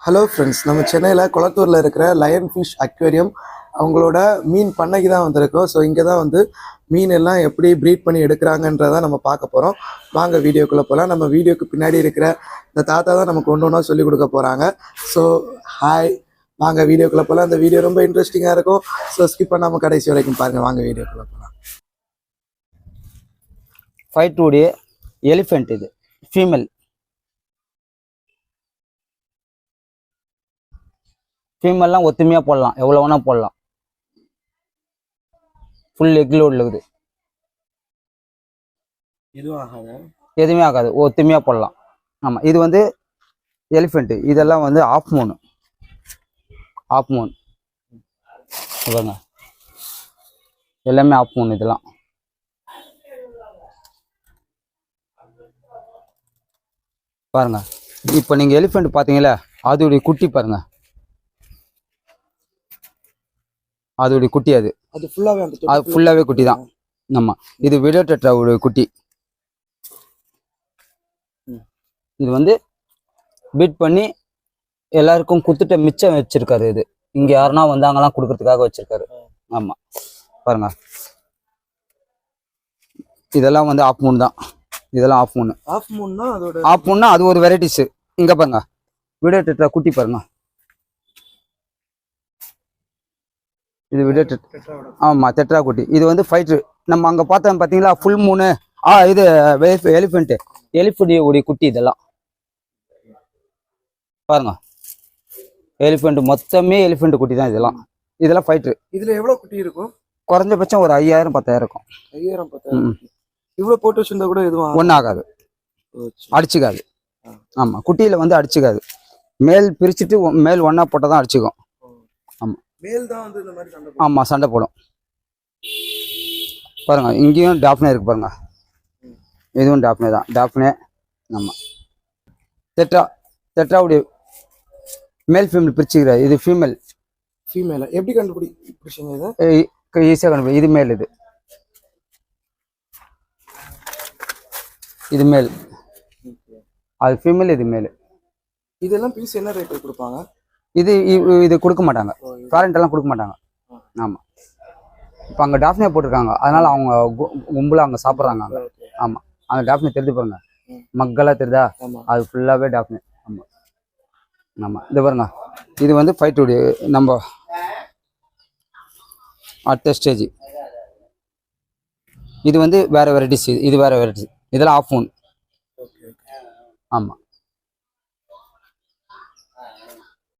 Hello friends, நம்ம சென்னையில் குளத்தூரில் இருக்கிற லயன் ஃபிஷ் அக்வேரியம் அவங்களோட மீன் பண்ணைக்கு தான் வந்திருக்கோம். ஸோ இங்கே தான் வந்து மீன் எல்லாம் எப்படி ப்ரீட் பண்ணி எடுக்கிறாங்கன்றதை நம்ம பார்க்க போகிறோம். வாங்க வீடியோக்குள்ளே போகலாம். நம்ம வீடியோக்கு பின்னாடி இருக்கிற இந்த தாத்தா தான் நமக்கு ஒன்று ஒன்றா சொல்லிக் கொடுக்க போகிறாங்க. ஸோ ஹாய், வாங்க வீடியோக்குள்ளே போகலாம். இந்த வீடியோ ரொம்ப இன்ட்ரெஸ்டிங்காக இருக்கும். ஸோ ஸ்கிப் பண்ணாமல் கடைசி வரைக்கும் பாருங்கள். வாங்க வீடியோக்குள்ளே போகலாம். ஃபைட் உடைய எலிஃபெண்ட் இது ஃபீமேல். ஃபீமேல்லாம் ஒத்துமையாக போடலாம், எவ்வளோ வேணால் போடலாம். ஃபுல் எக் லோடில் இருக்குது, எதுவுமே ஆகாது, ஒத்துமையாக போடலாம். ஆமாம், இது வந்து எலிஃபெண்ட்டு. இதெல்லாம் வந்து ஆஃப் மூன் பாருங்க, எல்லாமே ஆஃப் மூன். இதெல்லாம் பாருங்க. இப்போ நீங்கள் எலிஃபெண்ட் பார்த்தீங்களா, அதோடைய குட்டி பாருங்க, அதோடைய குட்டி. அது ஃபுல்லாகவே குட்டி தான். ஆமாம், இது விடோ டெட்ராவுடைய குட்டி. இது வந்து பீட் பண்ணி எல்லாருக்கும் குத்துட்ட மிச்சம் வச்சிருக்காரு. இது இங்கே யாருன்னா வந்தாங்கலாம் கொடுக்கறதுக்காக வச்சிருக்காரு. ஆமாம் பாருங்க, இதெல்லாம் வந்து ஆஃப் மூன் தான். இதெல்லாம் ஆஃப் மூன்னா அது ஒரு வெரைட்டிஸ். இங்க பாருங்க, விடோ டெட்ரா குட்டி பாருங்க. இது விடோ டெட்ரா. ஆமா, டெட்ரா குட்டி. இது வந்து ஃபைட்ரு. நம்ம அங்க பார்த்தோம் பாத்தீங்களா, ஃபுல் மூணு. இது எலிஃபெண்ட் உடைய குட்டி. இதெல்லாம் பாருங்க, எலிஃபெண்ட் மொத்தமே எலிஃபெண்ட் குட்டி தான். இதெல்லாம் ஃபைட்ரு. இதுல எவ்வளவு குட்டி இருக்கும்? குறைஞ்சபட்சம் ஒரு 5000-10,000 இருக்கும். 5000-10,000 இவ்வளவு போட்டு வச்சிருந்தா கூட எதுவும் ஒன்றும் ஆகாது, அடிச்சுக்காது. ஆமா, குட்டியில வந்து அடிச்சுக்காது. மேல் பிரிச்சுட்டு மேல் ஒன்னா போட்டால் தான் அடிச்சுக்கும். ஆமா, மேல் தான் வந்து இந்த மாதிரி சண்டை. ஆமா, சண்டை போடும். பாருங்க, இங்கேயும் டாப்னே இருக்கு பாருங்க. இதுவும் டாப்னே தான். டாப்னே. ஆமா, டெட்ராவுடைய மேல் ஃபீமேல் பிரிச்சுக்கிறாரு. இது ஃபீமேல். எப்படி கண்டுபிடிச்சீங்க? ஈஸியாக கண்டுபிடி. இது மேல், இது மேல், அது ஃபீமேல், இது மேல். இதெல்லாம் பீஸ் என்ன ரேட் கொடுப்பாங்க? இது கொடுக்க மாட்டாங்க, பேரண்ட் எல்லாம் கொடுக்க மாட்டாங்க. ஆமா, இப்போ அங்கே டாஃப்னே போட்டிருக்காங்க, அதனால அவங்க கும்பலாக அங்கே சாப்பிட்றாங்க. ஆமா, அந்த டாஃப்னே தெரிஞ்சு பாருங்க, மக்களாக தெரியுதா? அது ஃபுல்லாகவே டாஃப்னே. ஆமா ஆமா, இது பாருங்க, இது வந்து ஃபைட்டுடைய நம்ம அடுத்த ஸ்டேஜ். இது வந்து வேற வெரைட்டிஸ். இது வேற வெரைட்டிஸ். இதெல்லாம் ஆஃப் மூன். ஆமா,